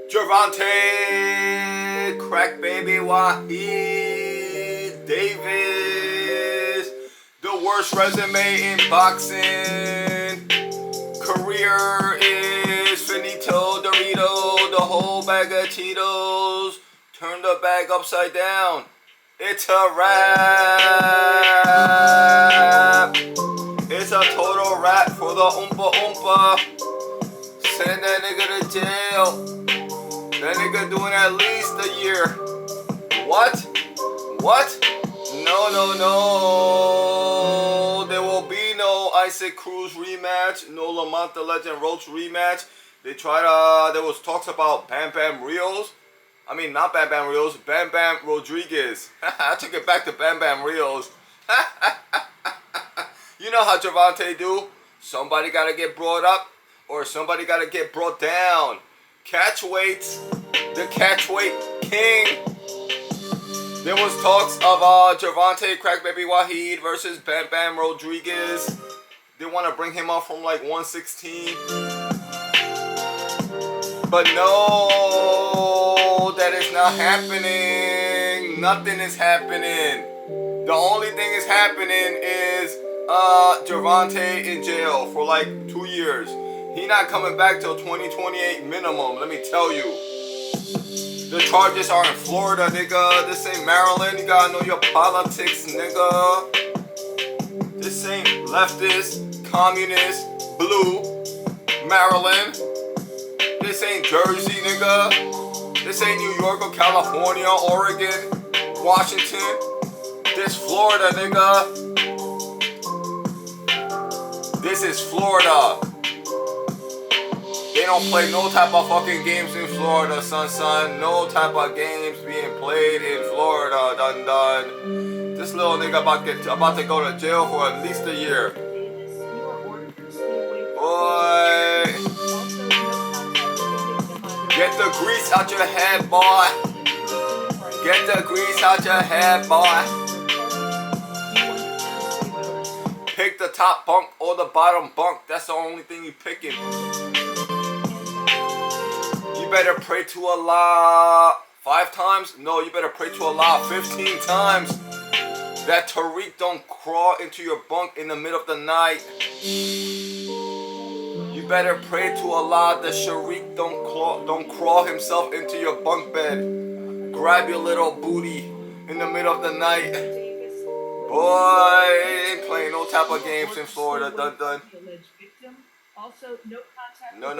Gervonta, CrackBabyWahid, Davis, the worst resume in boxing. Career is finito, Dorito, the whole bag of Cheetos. Turn the bag upside down. It's a wrap. It's a total wrap for the Oompa Oompa. Send that nigga to jail. That nigga doing at least a year. What? What? No. There will be no Isaac Cruz rematch. No Lamont the Legend Roach rematch. There was talks about Bam Bam Rios. I mean, not Bam Bam Rios. Bam Bam Rodriguez. I took it back to Bam Bam Rios. You know how Gervonta do. Somebody got to get brought up or somebody got to get brought down. Catch weights. The catch weight king. There was talks of Gervonta CrackBabyWahid versus Bam Bam Rodriguez. They want to bring him up from like 116. But no, that is not happening. Nothing is happening. The only thing is happening is Gervonta in jail for like 2 years. He not coming back till 2028 minimum, let me tell you. The charges are in Florida, nigga. This ain't Maryland. You gotta know your politics, nigga. This ain't leftist, communist, blue, Maryland. This ain't Jersey, nigga. This ain't New York or California, Oregon, Washington. This Florida, nigga. This is Florida. They don't play no type of fucking games in Florida, son. No type of games being played in Florida, done. This little nigga about to go to jail for at least a year. Boy. Get the grease out your head, boy. Get the grease out your head, boy. Pick the top bunk or the bottom bunk. That's the only thing you picking. You better pray to Allah 5 times? No, you better pray to Allah 15 times. That Tariq don't crawl into your bunk in the middle of the night. You better pray to Allah the Sharik don't crawl himself into your bunk bed. Grab your little booty in the middle of the night. Boy, ain't playing no type of games in Florida, done. No.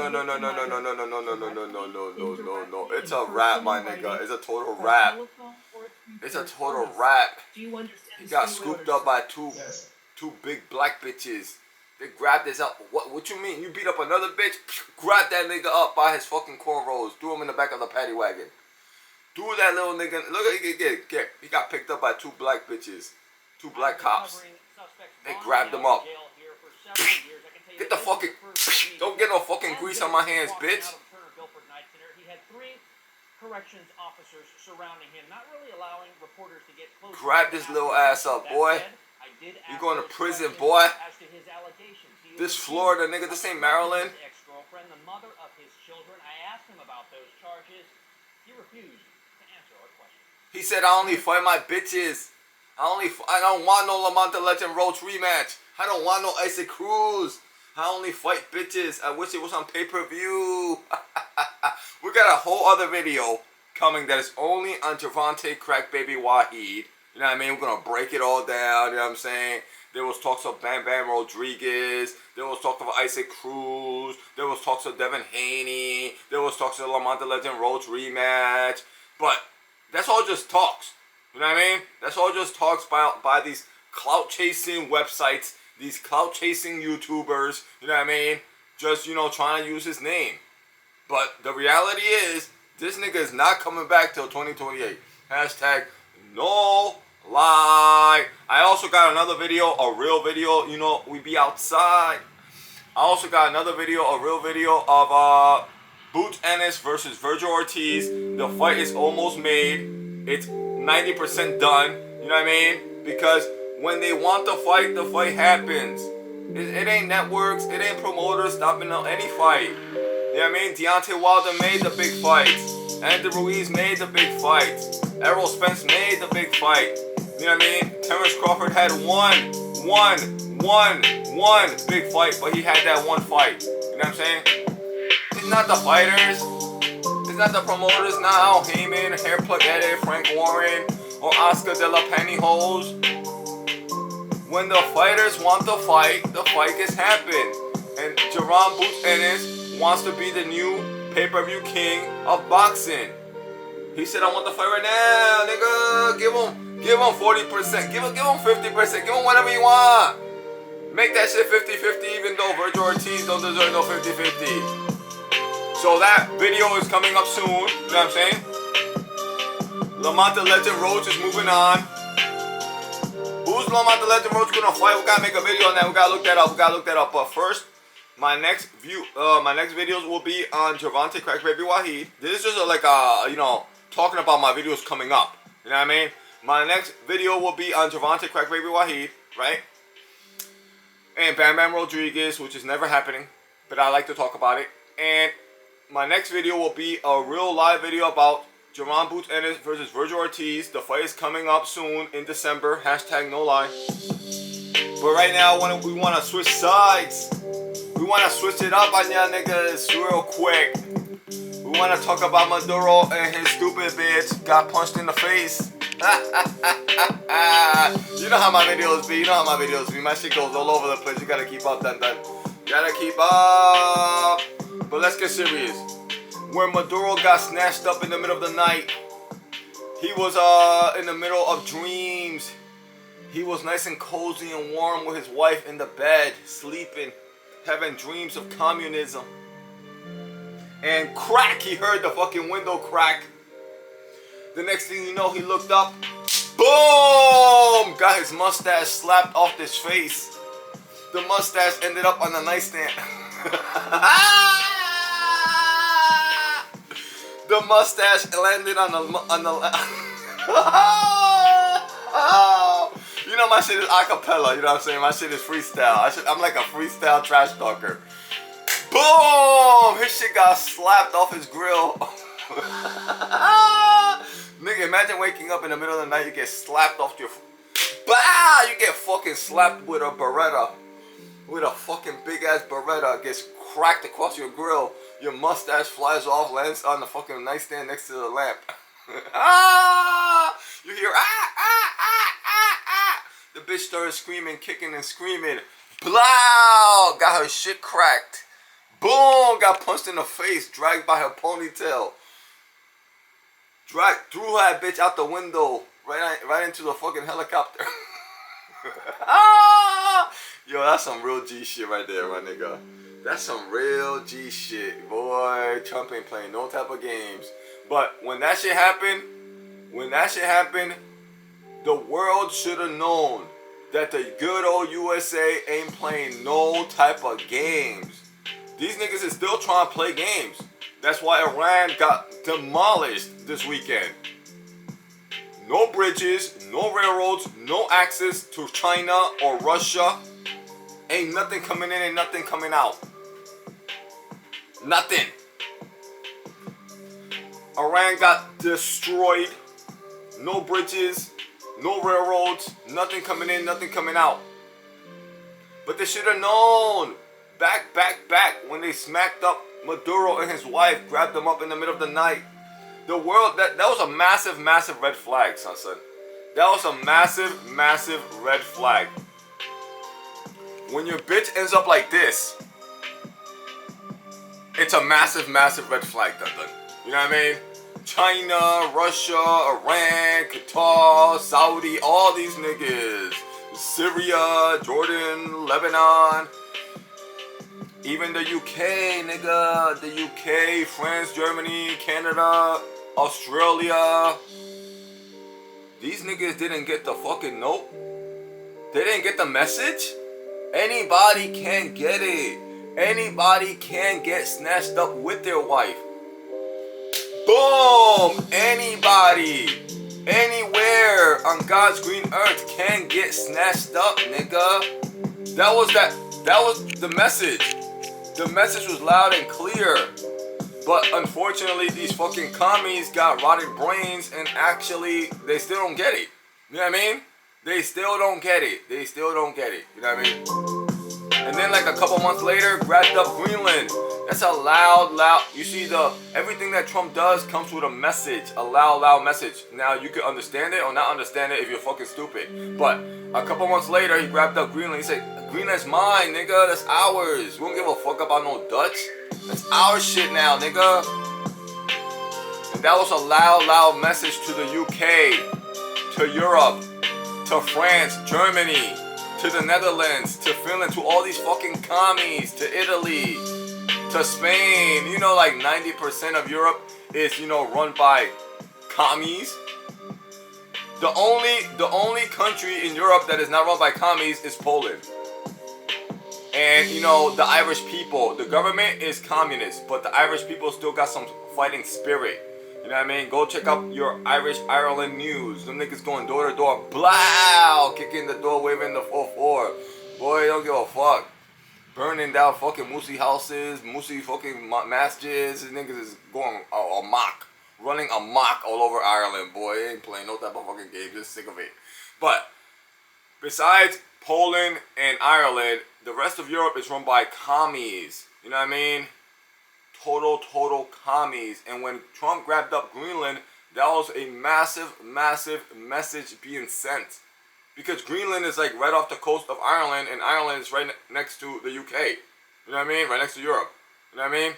It's a rap, my nigga. It's a total rap. It's a total rap. He got scooped up by two big black bitches. They grabbed his up. What you mean? You beat up another bitch? Grab that nigga up by his fucking cornrows. Threw him in the back of the paddy wagon. Threw that little nigga. Look at he got picked up by 2 black bitches. 2 black cops. They grabbed him up. Get the fucking... Don't get no fucking grease on my hands, bitch. He had 3 corrections officers surrounding him, not really allowing reporters to get close. Grab this little ass up, boy. You going to prison, boy. This Florida, nigga. This ain't Maryland. Ex-girlfriend, the mother of his children. I asked him about those charges. He refused to answer our question. He said, I only fight my bitches. I don't want no Lamont the Legend Roach rematch. I don't want no Isaac Cruz. I only fight bitches. I wish it was on pay-per-view. We got a whole other video coming that is only on Gervonta CrackBabyWahid. You know what I mean? We're going to break it all down. You know what I'm saying? There was talks of Bam Bam Rodriguez. There was talk of Isaac Cruz. There was talks of Devin Haney. There was talks of Lamont the Legend Roach rematch. But that's all just talks. You know what I mean? That's all just talks by these clout-chasing websites, these clout-chasing YouTubers, you know what I mean? Just, trying to use his name. But the reality is, this nigga is not coming back till 2028. Hashtag no lie. I also got another video, a real video, we be outside. I also got another video, a real video of Boots Ennis versus Virgil Ortiz. The fight is almost made. It's 90% done. You know what I mean? Because when they want the fight happens. It ain't networks, it ain't promoters stopping any fight. You know what I mean? Deontay Wilder made the big fights. Andy Ruiz made the big fights. Errol Spence made the big fight. You know what I mean? Terrence Crawford had one big fight, but he had that one fight. You know what I'm saying? It's not the fighters. It's not the promoters. Not Al Heyman, Hair Plug Edit, Frank Warren, or Oscar De La Pantyhose. When the fighters want to fight, the fight gets happen. And Jerron Boots Ennis wants to be the new pay-per-view king of boxing. He said, I want the fight right now, nigga. Give him 40%. Give him 50%. Give him whatever you want. Make that shit 50-50, even though Virgil Ortiz don't deserve no 50-50. So that video is coming up soon. You know what I'm saying? Lamont the Legend Roach is moving on. Who's Lamont the Legend Roach gonna fight? We gotta make a video on that. We gotta look that up. But first, my next videos will be on Gervonta CrackBabyWahid. This is just talking about my videos coming up. You know what I mean? My next video will be on Gervonta CrackBabyWahid, right? And Bam Bam Rodriguez, which is never happening, but I like to talk about it. And my next video will be a real live video about Jerron Boots Ennis versus Virgil Ortiz. The fight is coming up soon in December. # no lie. But right now, we want to switch sides. We want to switch it up on y'all niggas real quick. We want to talk about Maduro and his stupid bitch got punched in the face. You know how my videos be. My shit goes all over the place. You gotta keep up, done. Gotta keep up. But let's get serious. When Maduro got snatched up in the middle of the night, he was in the middle of dreams. He was nice and cozy and warm with his wife in the bed, sleeping, having dreams of communism. And crack, he heard the fucking window crack. The next thing you know, he looked up. Boom! Got his mustache slapped off his face. The mustache ended up on the nightstand. The mustache landed on the You know my shit is acapella, you know what I'm saying? My shit is freestyle. I'm like a freestyle trash talker. Boom! His shit got slapped off his grill. Nigga, imagine waking up in the middle of the night, you get slapped off your... Bah! You get fucking slapped with a Beretta. With a fucking big ass Beretta. Gets cracked across your grill. Your mustache flies off, lands on the fucking nightstand next to the lamp. You hear The bitch started screaming, kicking and screaming. Blow! Got her shit cracked. Boom! Got punched in the face, dragged by her ponytail. Threw that bitch out the window, right into the fucking helicopter. Yo, that's some real G shit right there, my nigga. That's some real G shit, boy. Trump ain't playing no type of games. But when that shit happened, the world should have known that the good old USA ain't playing no type of games. These niggas is still trying to play games. That's why Iran got demolished this weekend. No bridges, no railroads, no access to China or Russia. Ain't nothing coming in and nothing coming out. Nothing. Iran got destroyed. No bridges, no railroads, nothing coming in, nothing coming out. But they should have known. Back, when they smacked up Maduro and his wife, grabbed them up in the middle of the night. The world, that was a massive red flag, son. That was a massive red flag. When your bitch ends up like this, it's a massive red flag, done. You know what I mean? China, Russia, Iran, Qatar, Saudi, all these niggas. Syria, Jordan, Lebanon. Even the UK, nigga. The UK, France, Germany, Canada, Australia. These niggas didn't get the fucking note. They didn't get the message. Anybody can get it. Anybody can get snatched up with their wife. Boom! Anybody, anywhere on God's green earth can get snatched up, nigga. That was the message. The message was loud and clear. But unfortunately, these fucking commies got rotted brains, and actually, they still don't get it. You know what I mean? They still don't get it. They still don't get it. You know what I mean? And then like a couple months later, grabbed up Greenland. That's a loud. You see, everything that Trump does comes with a message, a loud message. Now you can understand it or not understand it if you're fucking stupid. But a couple months later, he grabbed up Greenland. He said, "Greenland's mine, nigga. That's ours. We don't give a fuck about no Dutch. That's our shit now, nigga." And that was a loud message to the UK, to Europe, to France, Germany, to the Netherlands, to Finland, to all these fucking commies, to Italy, to Spain. You know, like 90% of Europe is, you know, run by commies. The only country in Europe that is not run by commies is Poland. And, you know, the Irish people, the government is communist, but the Irish people still got some fighting spirit. You know what I mean? Go check out your Ireland news. Them niggas going door to door, blow, kicking the door, waving the 4-4. Boy, don't give a fuck. Burning down fucking Musi houses, Musi fucking masjids. These niggas is going amok. Running amok all over Ireland, boy. They ain't playing no type of fucking game, just sick of it. But, besides Poland and Ireland, the rest of Europe is run by commies. You know what I mean? Total commies. And when Trump grabbed up Greenland, that was a massive message being sent. Because Greenland is like right off the coast of Ireland, and Ireland is right next to the UK. You know what I mean? Right next to Europe. You know what I mean?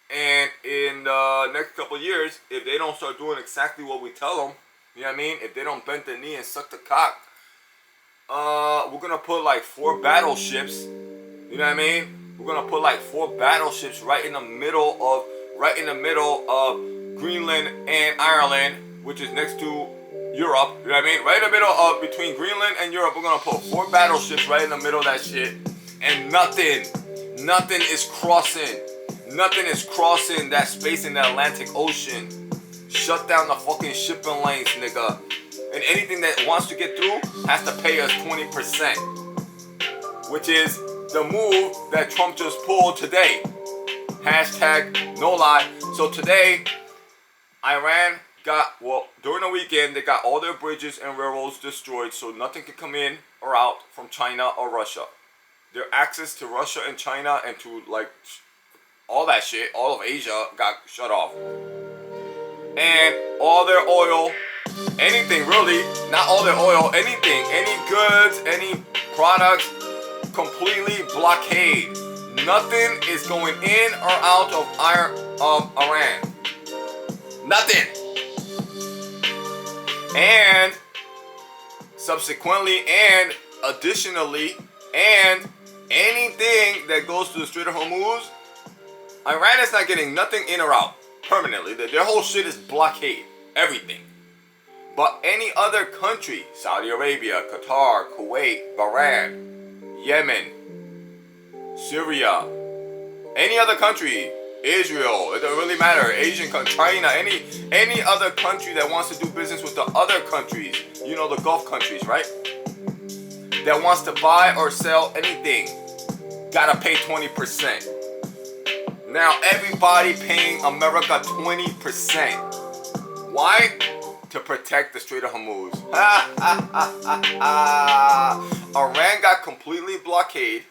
And in the next couple of years, if they don't start doing exactly what we tell them, you know what I mean? If they don't bend the knee and suck the cock, we're gonna put like 4 battleships. You know what I mean? We're gonna put like 4 battleships right in the middle of Greenland and Ireland, which is next to Europe. You know what I mean? Right in the middle of between Greenland and Europe, we're gonna put 4 battleships right in the middle of that shit, and nothing is crossing. Nothing is crossing that space in the Atlantic Ocean. Shut down the fucking shipping lanes, nigga. And anything that wants to get through has to pay us 20%. Which is the move that Trump just pulled today. Hashtag no lie. So today, Iran during the weekend, they got all their bridges and railroads destroyed, so nothing can come in or out from China or Russia. Their access to Russia and China and to like all that shit, all of Asia got shut off. And all their oil, anything really, not all their oil, anything, any goods, any products, completely blockade. Nothing is going in or out of Iran. Nothing. And subsequently and additionally and anything that goes to the Strait of Hormuz, Iran is not getting nothing in or out permanently. Their whole shit is blockade. Everything. But any other country, Saudi Arabia, Qatar, Kuwait, Bahrain, Yemen, Syria, any other country, Israel, it doesn't really matter, Asian country, China, any other country that wants to do business with the other countries, you know, the Gulf countries, right? That wants to buy or sell anything, gotta pay 20%. Now everybody paying America 20%. Why? To protect the Strait of Hormuz. Iran got completely blockade.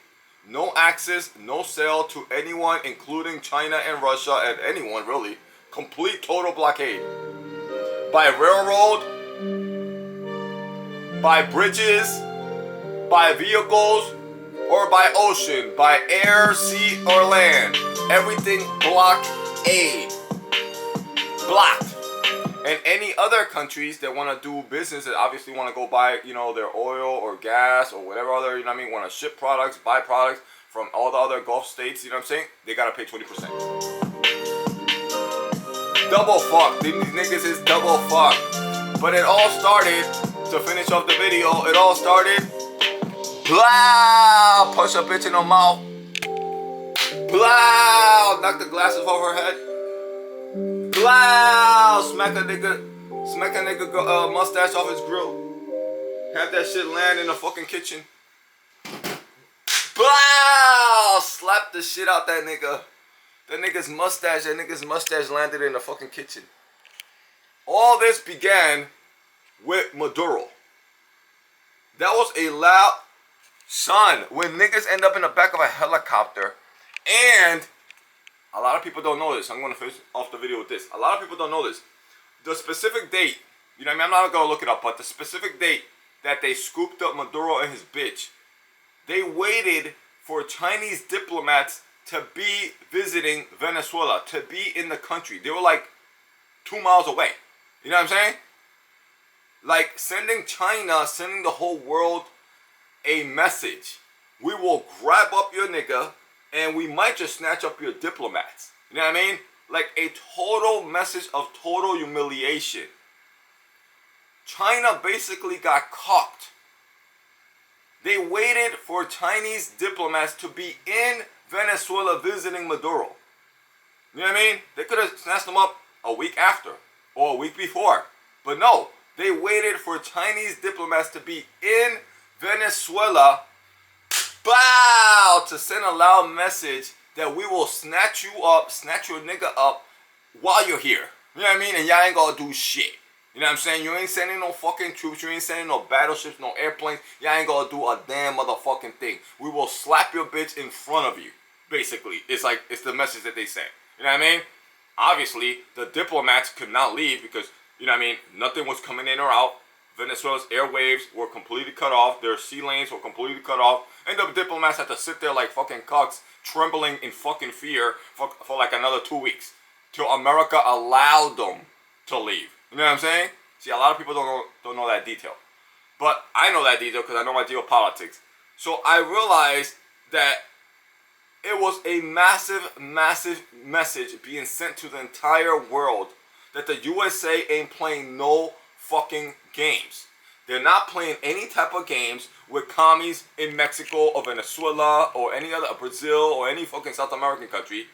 No access, no sale to anyone, including China and Russia, and anyone really. Complete total blockade. By railroad, by bridges, by vehicles, or by ocean, by air, sea, or land. Everything blockade. Blocked. And any other countries that want to do business, that obviously want to go buy, you know, their oil or gas or whatever other, you know what I mean, want to ship products, buy products from all the other Gulf states, you know what I'm saying? They got to pay 20%. Double fuck. These niggas is double fuck. But it all started, to finish off the video, it all started, blah, punch a bitch in the mouth, blah, knock the glasses off her head, blah, smack a nigga mustache off his grill, have that shit land in the fucking kitchen, blah, slap the shit out that nigga, That nigga's mustache landed in the fucking kitchen. All this began with Maduro. That was a loud son. When niggas end up in the back of a helicopter, and a lot of people don't know this. I'm going to finish off the video with this. A lot of people don't know this. The specific date, you know what I mean? I'm not going to look it up, but the specific date that they scooped up Maduro and his bitch, they waited for Chinese diplomats to be visiting Venezuela, to be in the country. They were like 2 miles away. You know what I'm saying? Like sending China, sending the whole world a message. We will grab up your nigga and we might just snatch up your diplomats. You know what I mean? Like a total message of total humiliation. China basically got cocked. They waited for Chinese diplomats to be in Venezuela visiting Maduro. You know what I mean? They could have snatched them up a week after or a week before. But no, they waited for Chinese diplomats to be in Venezuela, bow, to send a loud message that we will snatch you up, snatch your nigga up while you're here. You know what I mean? And y'all ain't gonna do shit. You know what I'm saying? You ain't sending no fucking troops. You ain't sending no battleships, no airplanes. Y'all ain't gonna do a damn motherfucking thing. We will slap your bitch in front of you. Basically, it's like, it's the message that they sent. You know what I mean? Obviously, the diplomats could not leave because, you know what I mean, nothing was coming in or out. Venezuela's airwaves were completely cut off. Their sea lanes were completely cut off. And the diplomats had to sit there like fucking cocks, trembling in fucking fear for like another 2 weeks. Till America allowed them to leave. You know what I'm saying? See, a lot of people don't know that detail. But I know that detail because I know my geopolitics. So I realized that it was a massive, massive message being sent to the entire world that the USA ain't playing no fucking games. They're not playing any type of games with commies in Mexico or Venezuela or any other, Brazil or any fucking South American country.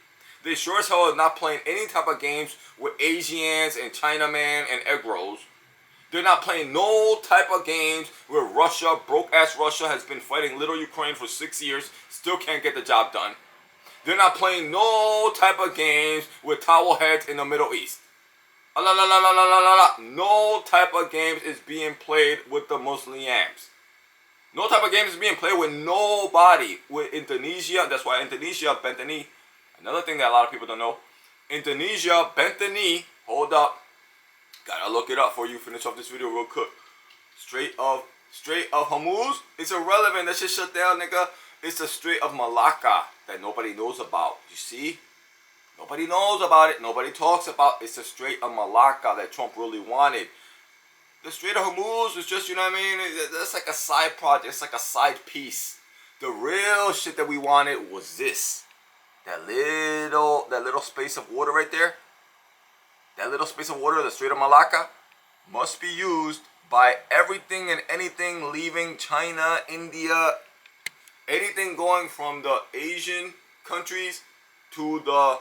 They sure as hell are not playing any type of games with Asians and Chinaman and egg rolls. They're not playing no type of games where Russia, broke-ass Russia, has been fighting little Ukraine for 6 years, still can't get the job done. They're not playing no type of games with towel heads in the Middle East. No type of games is being played with the Muslims. No type of games is being played with nobody. With Indonesia, that's why Indonesia bent the knee. Another thing that a lot of people don't know, Indonesia bent the knee. Hold up. Gotta look it up for you. Finish off this video real quick. Strait of Hormuz. It's irrelevant. That shit shut down, nigga. It's the Strait of Malacca that nobody knows about. You see? Nobody knows about it. Nobody talks about it. It's the Strait of Malacca that Trump really wanted. The Strait of Hormuz is just, you know what I mean? That's like a side project. It's like a side piece. The real shit that we wanted was this. That little space of water right there. That little space of water, the Strait of Malacca, must be used by everything and anything leaving China, India, anything going from the Asian countries to the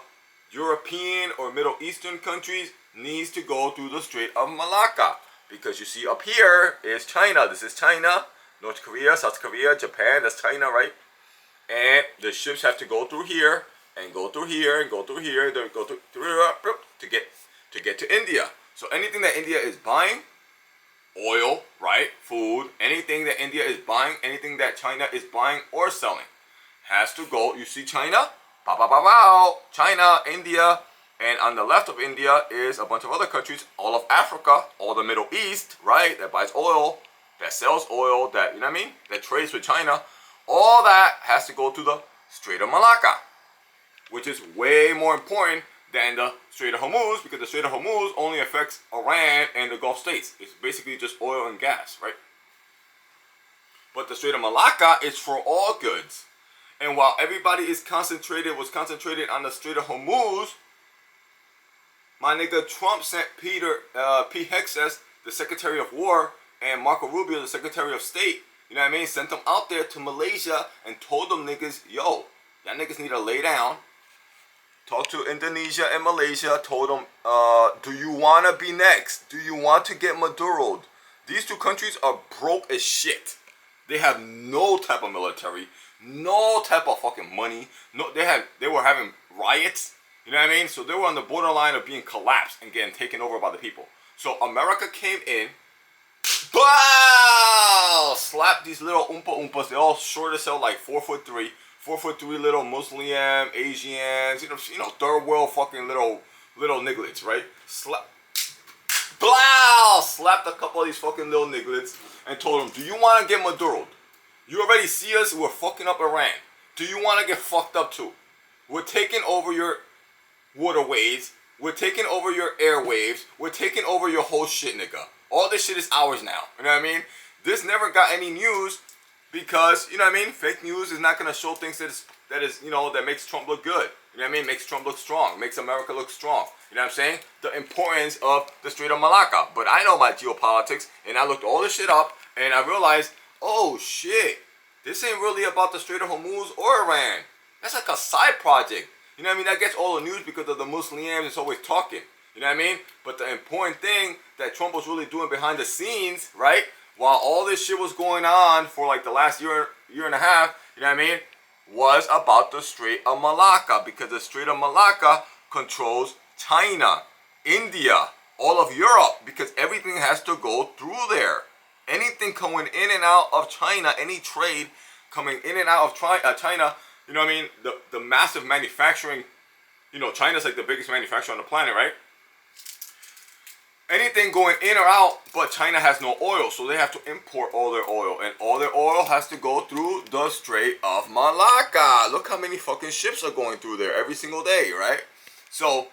European or Middle Eastern countries needs to go through the Strait of Malacca. Because you see up here is China. This is China, North Korea, South Korea, Japan. That's China, right? And the ships have to go through here and go through here and go through here. Then go through to get to India. So anything that India is buying, oil, right, food, anything that India is buying, anything that China is buying or selling, has to go. You see China? China, India, and on the left of India is a bunch of other countries, all of Africa, all the Middle East, right, that buys oil, that sells oil, that, you know what I mean, that trades with China. All that has to go to the Strait of Malacca, which is way more important than the Strait of Hormuz, because the Strait of Hormuz only affects Iran and the Gulf states. It's basically just oil and gas, right? But the Strait of Malacca is for all goods. And while everybody was concentrated on the Strait of Hormuz, my nigga Trump sent Pete Hegseth, the Secretary of War, and Marco Rubio, the Secretary of State, you know what I mean, sent them out there to Malaysia and told them niggas, yo, y'all niggas need to lay down. Talked to Indonesia and Malaysia, told them, do you want to be next? Do you want to get Maduro'd? These two countries are broke as shit. They have no type of military, no type of fucking money. No, they were having riots. You know what I mean? So they were on the borderline of being collapsed and getting taken over by the people. So America came in, wow, slapped these little oompa oompas. They all short as hell, like 4'3", 4'3" little Muslim, Asians, you know, third world fucking little nigglets, right? Blow! Slapped a couple of these fucking little nigglets and told them, do you want to get Maduro? You already see us, we're fucking up Iran. Do you want to get fucked up too? We're taking over your waterways. We're taking over your airwaves. We're taking over your whole shit, nigga. All this shit is ours now. You know what I mean? This never got any news because, you know what I mean? Fake news is not going to show things that is, you know, that makes Trump look good. You know what I mean? Makes Trump look strong. Makes America look strong. You know what I'm saying? The importance of the Strait of Malacca. But I know my geopolitics, and I looked all this shit up, and I realized, oh shit, this ain't really about the Strait of Hormuz or Iran. That's like a side project. You know what I mean? That gets all the news because of the Muslims. It's always talking. You know what I mean? But the important thing that Trump was really doing behind the scenes, right? While all this shit was going on for like the last year and a half, you know what I mean? Was about the Strait of Malacca. Because the Strait of Malacca controls China, India, all of Europe. Because everything has to go through there. Anything coming in and out of China, any trade coming in and out of China, you know what I mean? The massive manufacturing, you know, China's like the biggest manufacturer on the planet, right? Anything going in or out, but China has no oil, so they have to import all their oil. And all their oil has to go through the Strait of Malacca. Look how many fucking ships are going through there every single day, right? So,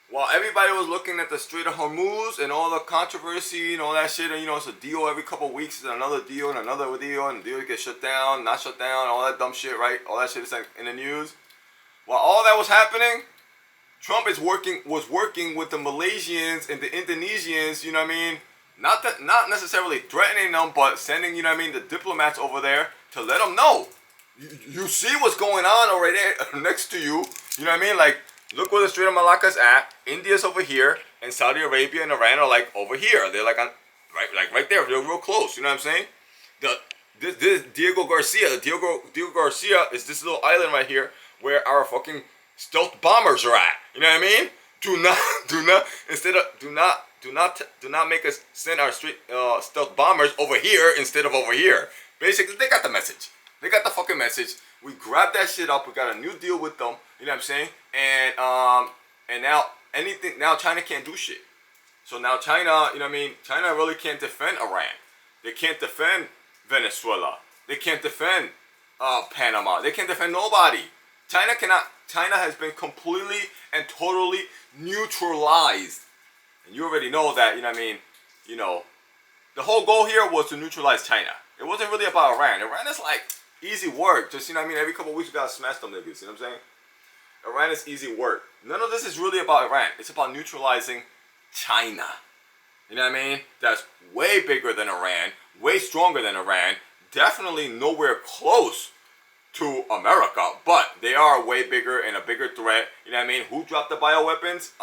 while everybody was looking at the Strait of Hormuz and all the controversy and all that shit, and you know, it's a deal every couple of weeks, and another deal and another deal, and the deal gets shut down, not shut down, all that dumb shit, right? All that shit is like in the news. While all that was happening, Trump was working with the Malaysians and the Indonesians, you know what I mean? Not necessarily threatening them, but sending, you know what I mean, the diplomats over there to let them know. You see what's going on over there next to you, you know what I mean? Like, look where the Strait of Malacca's at. India's over here, and Saudi Arabia and Iran are like over here. They're like on right there. They're real close. You know what I'm saying? This Diego Garcia. Diego Garcia is this little island right here where our fucking stealth bombers are at. You know what I mean? Do not make us send our stealth bombers over here instead of over here. Basically, they got the message. They got the fucking message. We grabbed that shit up. We got a new deal with them. You know what I'm saying? And now China can't do shit. So now China, you know what I mean? China really can't defend Iran. They can't defend Venezuela. They can't defend Panama. They can't defend nobody. China cannot. China has been completely and totally neutralized. And you already know that, you know what I mean? You know, the whole goal here was to neutralize China. It wasn't really about Iran. Iran is like easy work. Just, you know what I mean? Every couple of weeks we gotta smash them niggas. You know what I'm saying? Iran is easy work. None of this is really about Iran. It's about neutralizing China. You know what I mean? That's way bigger than Iran. Way stronger than Iran. Definitely nowhere close to America, but they are way bigger and a bigger threat. You know what I mean? Who dropped the bioweapons?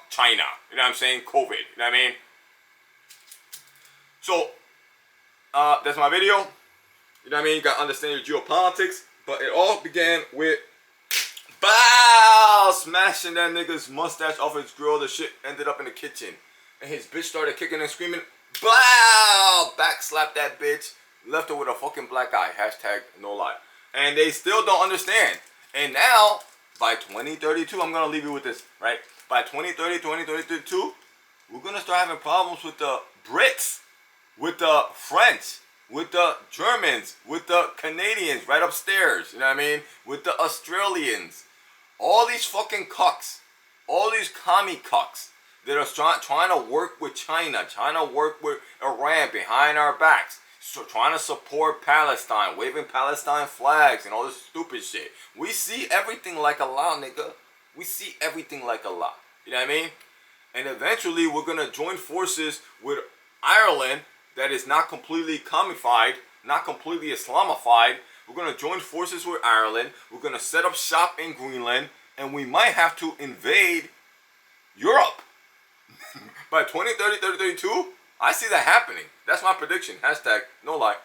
China. You know what I'm saying? COVID. You know what I mean? So, that's my video. You know what I mean? You gotta understand your geopolitics. But it all began with bow! Smashing that nigga's mustache off his grill. The shit ended up in the kitchen. And his bitch started kicking and screaming. Bow! Back slapped that bitch. Left her with a fucking black eye. Hashtag no lie. And they still don't understand. And now, by 2032, I'm going to leave you with this, right? By 2030, 2032, we're going to start having problems with the Brits, with the French, with the Germans, with the Canadians right upstairs, you know what I mean? With the Australians. All these fucking cucks, all these commie cucks that are trying to work with China, trying to work with Iran behind our backs. So trying to support Palestine, waving Palestine flags and all this stupid shit. We see everything like Allah, nigga. We see everything like Allah. You know what I mean? And eventually we're going to join forces with Ireland that is not completely commified, not completely Islamified. We're going to join forces with Ireland. We're going to set up shop in Greenland. And we might have to invade Europe. By 2030, 2032, I see that happening. That's my prediction. Hashtag no lie.